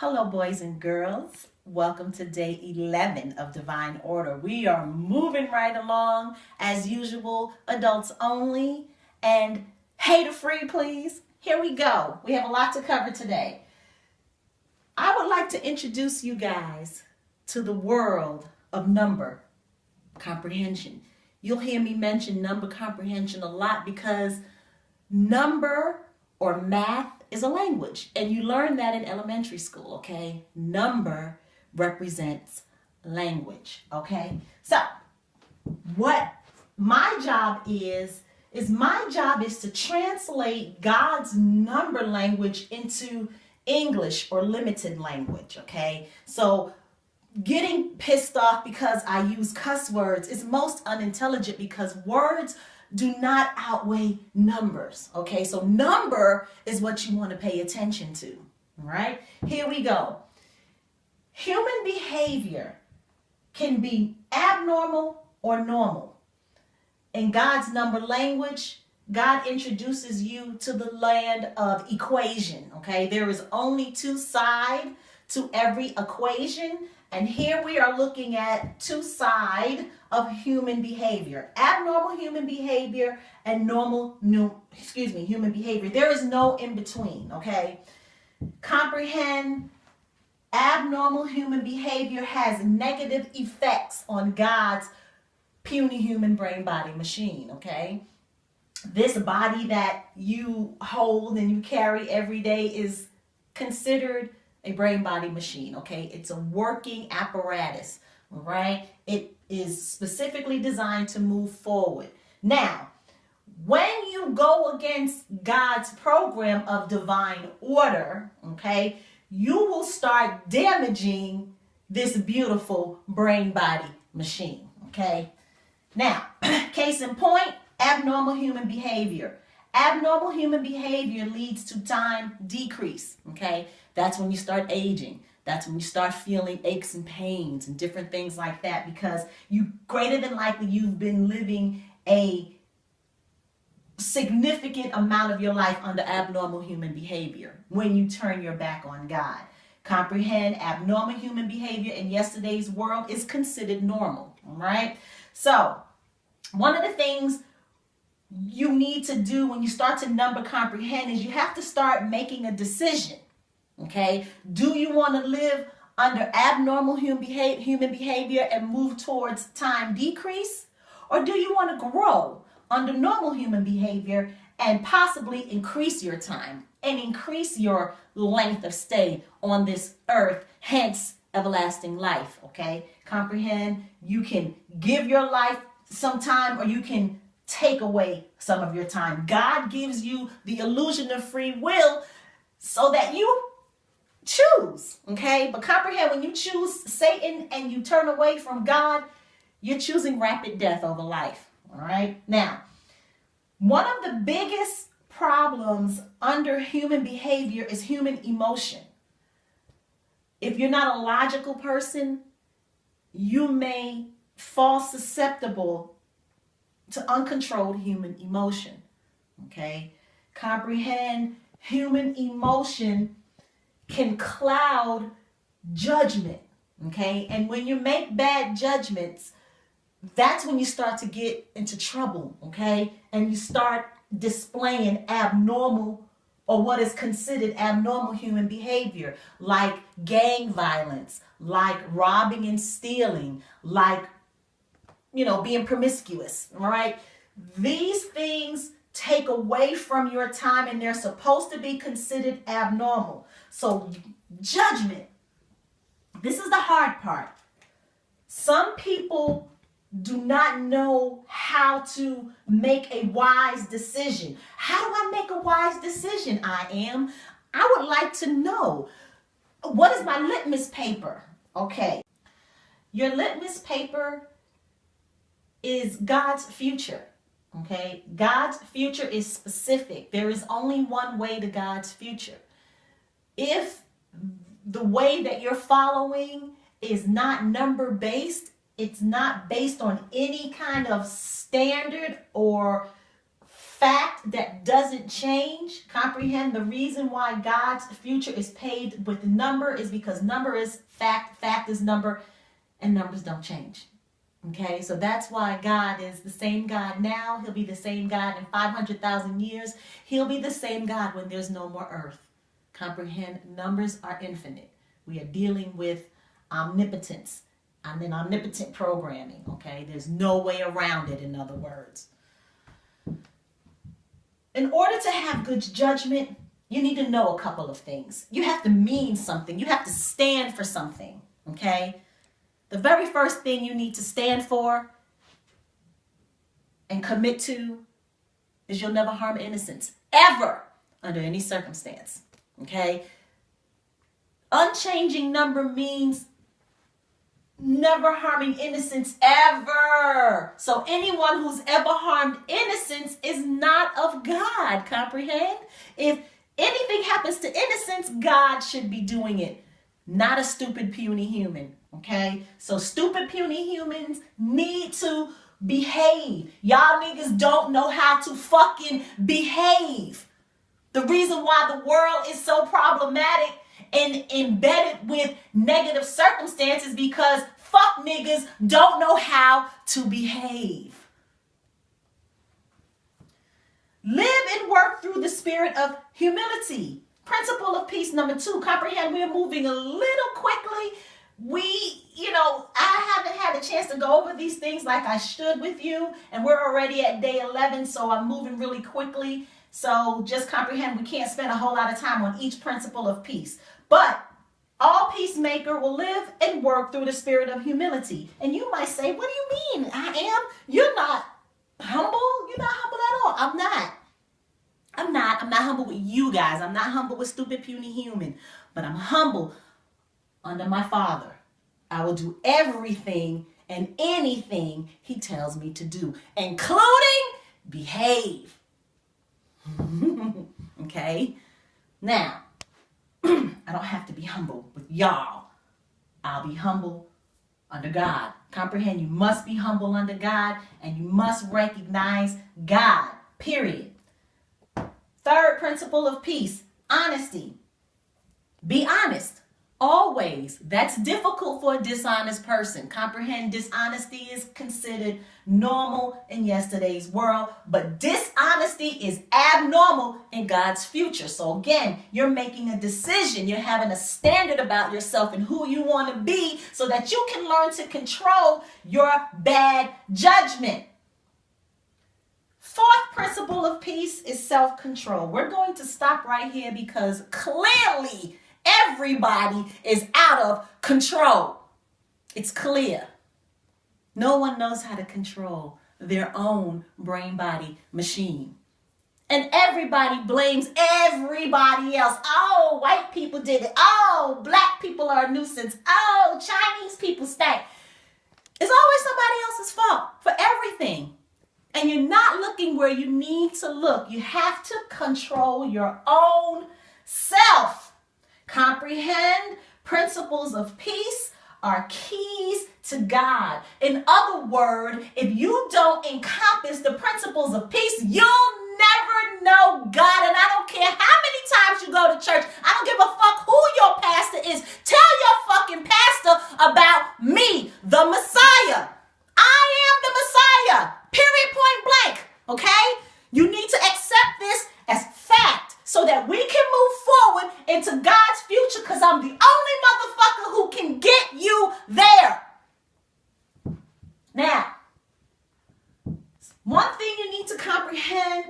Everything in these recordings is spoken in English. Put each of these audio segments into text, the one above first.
Hello, boys and girls. Welcome to day 11 of Divine Order. We are moving right along as usual, adults only, and hater free, please. Here we go. We have a lot to cover today. I would like to introduce you guys to the world of number comprehension. You'll hear me mention number comprehension a lot because number or math is a language, and you learn that in elementary school, okay? Number represents language, okay? So what my job is my job is to translate God's number language into English or limited language, okay? So getting pissed off because I use cuss words is most unintelligent because words do not outweigh numbers. Okay, so number is what you want to pay attention to. All right, here we go. Human behavior can be abnormal or normal. In God's number language, God introduces you to the land of equation. Okay, there is only two sides to every equation. And here we are looking at two sides of human behavior. Abnormal human behavior and human behavior. There is no in between, okay? Comprehend, abnormal human behavior has negative effects on God's puny human brain body machine, okay? This body that you hold and you carry every day is considered a brain body machine, okay? It's a working apparatus, all right? It is specifically designed to move forward. Now, when you go against God's program of divine order, okay, you will start damaging this beautiful brain body machine, okay? Now, case in point, abnormal human behavior. Abnormal human behavior leads to time decrease, okay? That's when you start aging. That's when you start feeling aches and pains and different things like that because you greater than likely you've been living a significant amount of your life under abnormal human behavior when you turn your back on God. Comprehend, abnormal human behavior in yesterday's world is considered normal, all right? So, one of the things you need to do when you start to number comprehend is you have to start making a decision. Okay, do you want to live under abnormal human behavior and move towards time decrease? Or do you want to grow under normal human behavior and possibly increase your time and increase your length of stay on this earth, hence everlasting life? Okay, comprehend, you can give your life some time or you can take away some of your time. God gives you the illusion of free will so that you choose, okay? But comprehend, when you choose Satan and you turn away from God, you're choosing rapid death over life, all right? Now, one of the biggest problems under human behavior is human emotion. If you're not a logical person, you may fall susceptible to uncontrolled human emotion, okay? Comprehend, human emotion can cloud judgment, okay? And when you make bad judgments, that's when you start to get into trouble, okay? And you start displaying abnormal or what is considered abnormal human behavior, like gang violence, like robbing and stealing, like, being promiscuous, all right? These things take away from your time and they're supposed to be considered abnormal. So judgment, this is the hard part. Some people do not know how to make a wise decision. How do I make a wise decision? I would like to know, what is my litmus paper? Okay, your litmus paper is God's future. Okay, God's future is specific. There is only one way to God's future. If the way that you're following is not number based, it's not based on any kind of standard or fact that doesn't change. Comprehend the reason why God's future is paved with number is because number is fact, fact is number, and numbers don't change. Okay, so that's why God is the same God now. He'll be the same God in 500,000 years. He'll be the same God when there's no more earth. Comprehend, numbers are infinite. We are dealing with omnipotence. I'm in omnipotent programming, okay? There's no way around it, in other words. In order to have good judgment, you need to know a couple of things. You have to mean something. You have to stand for something, okay? The very first thing you need to stand for and commit to is you'll never harm innocents, ever, under any circumstance, okay? Unchanging number means never harming innocents ever. So anyone who's ever harmed innocents is not of God, comprehend? If anything happens to innocents, God should be doing it, not a stupid, puny human, okay? So stupid, puny humans need to behave. Y'all niggas don't know how to fucking behave. The reason why the world is so problematic and embedded with negative circumstances because fuck niggas don't know how to behave. Live and work through the spirit of humility. Principle of peace number 2. Comprehend, we're moving a little quickly. I haven't had a chance to go over these things like I should with you. And we're already at day 11, so I'm moving really quickly. So just comprehend, we can't spend a whole lot of time on each principle of peace. But all peacemaker will live and work through the spirit of humility. And you might say, what do you mean? I am? You're not humble? You're not humble at all. I'm not. I'm not humble with you guys. I'm not humble with stupid, puny human. But I'm humble under my Father. I will do everything and anything he tells me to do, including behave. Okay? Now, I don't have to be humble with y'all. I'll be humble under God. Comprehend, you must be humble under God and you must recognize God, period. Third principle of peace, honesty. Be honest, always. That's difficult for a dishonest person. Comprehend, dishonesty is considered normal in yesterday's world, but dishonesty is abnormal in God's future. So again, you're making a decision. You're having a standard about yourself and who you want to be so that you can learn to control your bad judgment. Fourth principle of peace is self-control. We're going to stop right here because clearly everybody is out of control. It's clear. No one knows how to control their own brain-body machine. And everybody blames everybody else. Oh, white people did it. Oh, black people are a nuisance. Oh, Chinese people stank. It's always somebody else's fault for everything. And you're not looking where you need to look. You have to control your own self. Comprehend, principles of peace are keys to God. In other words, if you don't encompass the principles of peace, you'll never know God. And I don't care how many times you go to church. I don't give a fuck who your pastor is. Tell your fucking pastor about me, the Messiah. I am the Messiah. Period, point blank. Okay? You need to accept this as fact so that we can move forward into God's future because I'm the only motherfucker who can get you there. Now, one thing you need to comprehend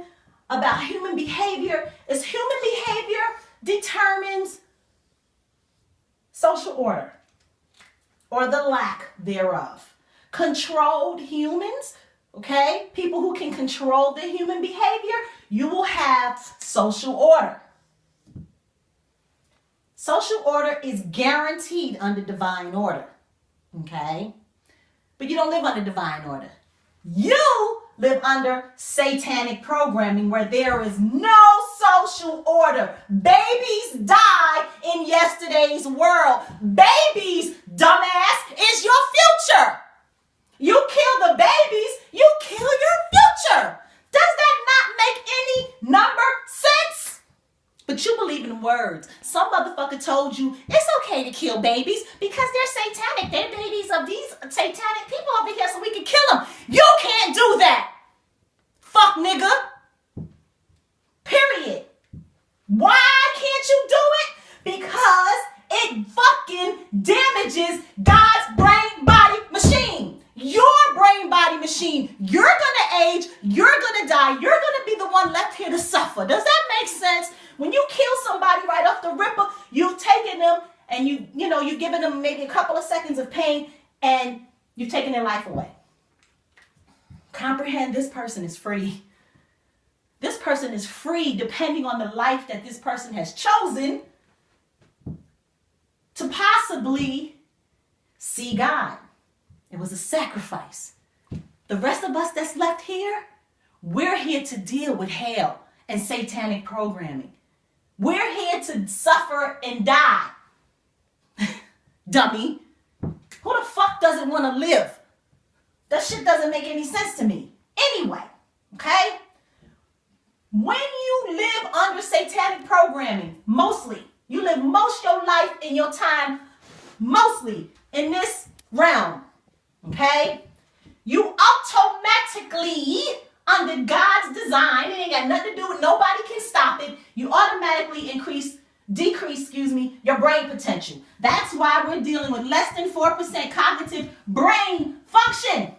about human behavior is human behavior determines social order or the lack thereof. Controlled humans, okay, people who can control their human behavior, you will have social order. Social order is guaranteed under divine order, okay? But you don't live under divine order. You live under satanic programming where there is no social order. Babies die in yesterday's world. Babies, dumbass, is your future. You kill the babies, you kill your future. Does that not make But you believe in words. Some motherfucker told you it's okay to kill babies because they're satanic. They're babies of these satanic people over here so we can kill them. You can't do that. Fuck nigga. Period. Why can't you do it? Because it fucking damages God's brain body machine. Your brain body machine. You're gonna age. You're gonna die. You're gonna be the one left here to suffer. Does that make sense? When you kill somebody right off the ripper, you've taken them and you've given them maybe a couple of seconds of pain and you've taken their life away. Comprehend, this person is free. This person is free depending on the life that this person has chosen to possibly see God. It was a sacrifice. The rest of us that's left here, we're here to deal with hell and satanic programming. We're here to suffer and die. Dummy. Who the fuck doesn't want to live? That shit doesn't make any sense to me. Anyway, okay? When you live under satanic programming, you live most your life in your time, mostly in this realm, okay? You automatically, under God's design, it ain't got nothing to do with, nobody can stop it, you automatically decrease your brain potential. That's why we're dealing with less than 4% cognitive brain function.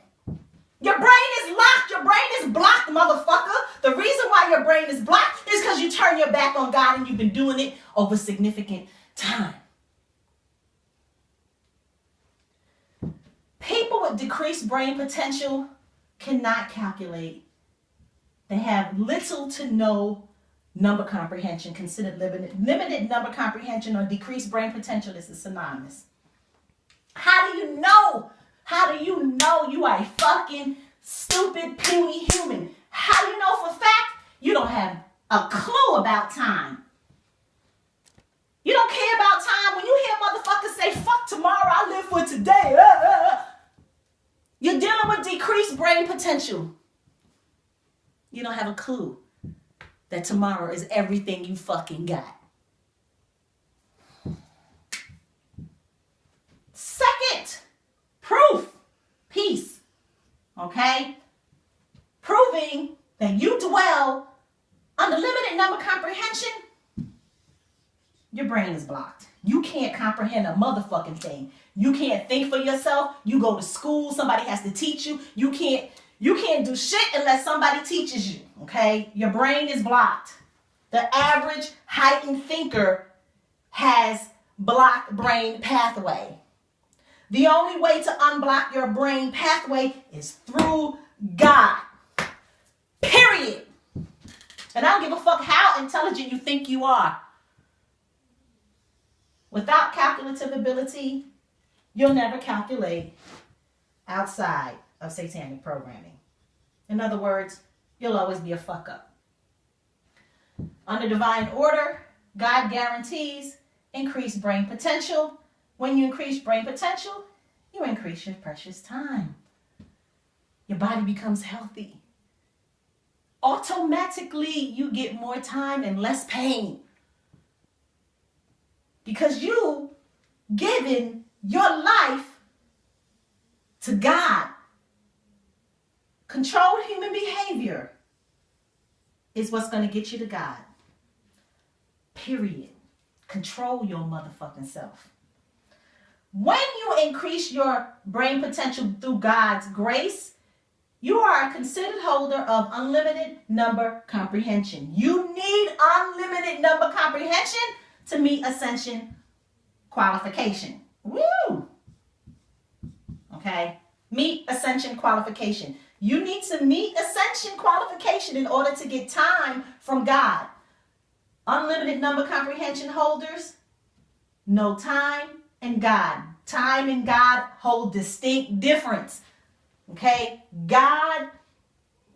Your brain is locked. Your brain is blocked, motherfucker. The reason why your brain is blocked is because you turn your back on God and you've been doing it over significant time. People with decreased brain potential cannot calculate. They have little to no number comprehension, considered limited number comprehension or decreased brain potential is synonymous. How do you know? How do you know you are a fucking stupid, puny human? How do you know for a fact? You don't have a clue about time. You don't care about time. When you hear motherfuckers say, fuck tomorrow, I live for today. You're dealing with decreased brain potential. You don't have a clue that tomorrow is everything you fucking got. Second, proof. Peace. Okay? Proving that you dwell under limited number comprehension, your brain is blocked. You can't comprehend a motherfucking thing. You can't think for yourself. You go to school, somebody has to teach you. You can't do shit unless somebody teaches you. Okay? Your brain is blocked. The average heightened thinker has blocked brain pathway. The only way to unblock your brain pathway is through God. Period. And I don't give a fuck how intelligent you think you are. Without calculative ability, you'll never calculate outside of satanic programming. In other words, you'll always be a fuck up. Under divine order, God guarantees increased brain potential. When you increase brain potential, you increase your precious time. Your body becomes healthy. Automatically, you get more time and less pain. Because you given your life to God. Controlled human behavior is what's going to get you to God. Period. Control your motherfucking self. When you increase your brain potential through God's grace, you are a considered holder of unlimited number comprehension. You need unlimited number comprehension to meet ascension qualification. Woo! Okay? Meet ascension qualification. You need to meet ascension qualification in order to get time from God. Unlimited number comprehension holders know time and God. Time and God hold distinct difference. Okay? God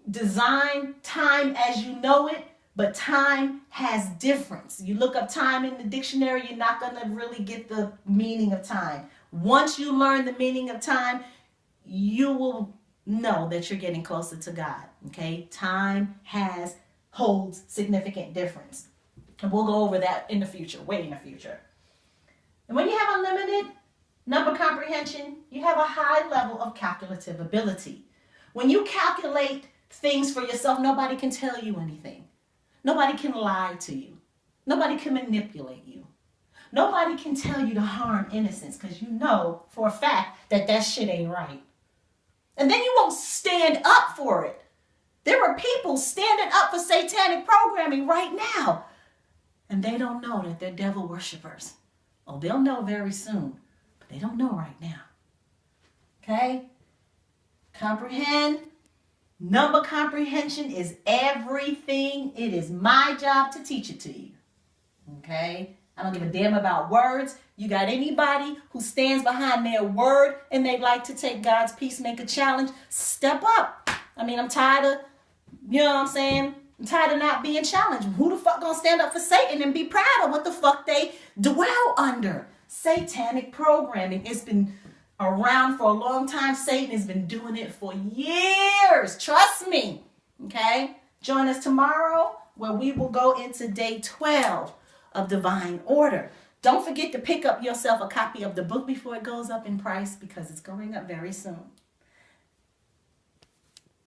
designed time as you know it, but time has difference. You look up time in the dictionary, you're not going to really get the meaning of time. Once you learn the meaning of time, you will know that you're getting closer to God. Okay? Time holds significant difference. And we'll go over that in the future, way in the future. And when you have unlimited number comprehension, you have a high level of calculative ability. When you calculate things for yourself, nobody can tell you anything. Nobody can lie to you. Nobody can manipulate you. Nobody can tell you to harm innocence because you know for a fact that that shit ain't right. And then you won't stand up for it. There are people standing up for satanic programming right now. And they don't know that they're devil worshipers. Oh, they'll know very soon. But they don't know right now. Okay? Comprehend. Number comprehension is everything. It is my job to teach it to you. Okay? I don't give a damn about words. You got anybody who stands behind their word and they like to take God's Peacemaker Challenge, step up. I mean, I'm tired of, you know what I'm saying? I'm tired of not being challenged. Who the fuck gonna stand up for Satan and be proud of what the fuck they dwell under? Satanic programming. It's been around for a long time. Satan has been doing it for years. Trust me. Okay? Join us tomorrow where we will go into day 12 of Divine Order. Don't forget to pick up yourself a copy of the book before it goes up in price because it's going up very soon.